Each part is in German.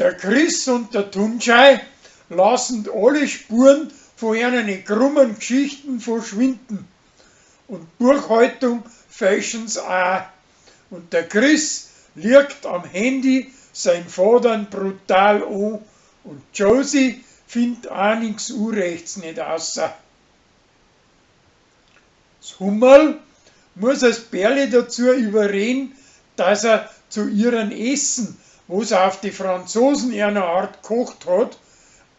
Der Chris und der Tunschei lassen alle Spuren von ihren krummen Geschichten verschwinden. Und Buchhaltung fälschen's auch. Und der Chris liegt am Handy sein Vater brutal an und Josie findet auch nichts Unrechts nicht außer. Das Hummerl muss das Bärli dazu überreden, dass er zu ihrem Essen, was auf die Franzosen einer Art gekocht hat,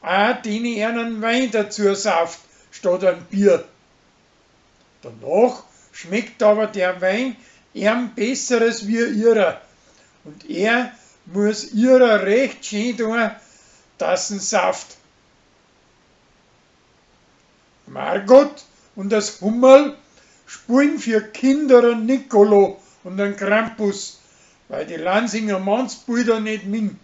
auch denen einen Wein dazu sauft, statt ein Bier. Danach schmeckt aber der Wein ihm besseres wie ihrer und er muss ihrer recht schön tun, dass ihn sauft. Margot und das Hummerl spielen für Kinder einen Nicolo und einen Krampus, weil die Lansinger Mannsbrüder nicht min.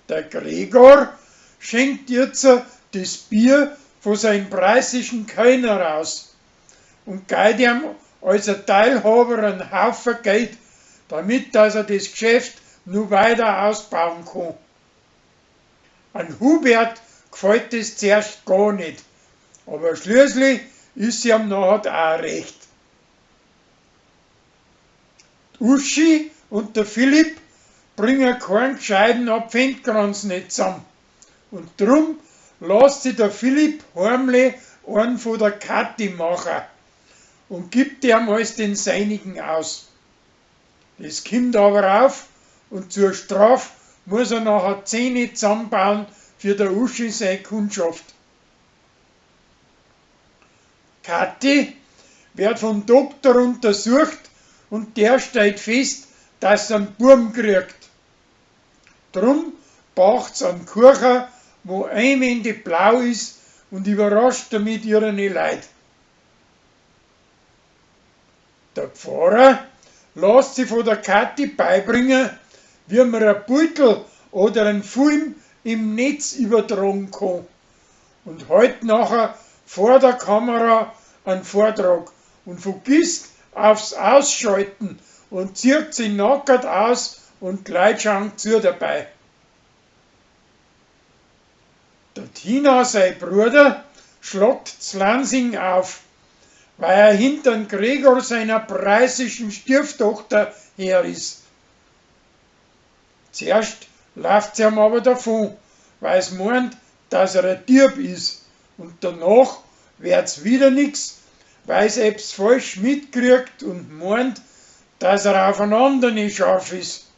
Der Gregor schenkt jetzt das Bier von seinem preislichen Kellner raus und gibt ihm als ein Teilhaber einen Haufen Geld, damit dass er das Geschäft nur weiter ausbauen kann. An Hubert gefällt das zuerst gar nicht, aber schließlich ist ihm nachher auch recht. Die Uschi und der Philipp bringen keinen gescheiten Adventkranz nicht zusammen. Und drum lässt sich der Philipp heimlich einen von der Kathi machen und gibt ihm als den seinigen aus. Das kommt aber auf und zur Strafe muss er nachher Zähne zusammenbauen für der Uschi seine Kundschaft. Kathi wird vom Doktor untersucht und der stellt fest, dass er einen Burm kriegt. Drum backt's einen Kuchen, wo ein Ende blau ist und überrascht damit ihre Leute. Der Pfarrer lässt sich von der Kathi beibringen, wie man ein Beutel oder einen Film im Netz übertragen kann und halt nachher vor der Kamera einen Vortrag und vergisst aufs Ausschalten und zieht sich nackert aus und die Leute schauen zu dabei. Der Tina, sein Bruder, schlägt z Lansing auf, weil er hinter Gregor seiner preisischen Stieftochter her ist. Zuerst läuft sie ihm aber davon, weil es meint, dass er ein Dieb ist, und danach wird's wieder nix, weil es etwas falsch mitkriegt und meint, dass er aufeinander nicht scharf ist.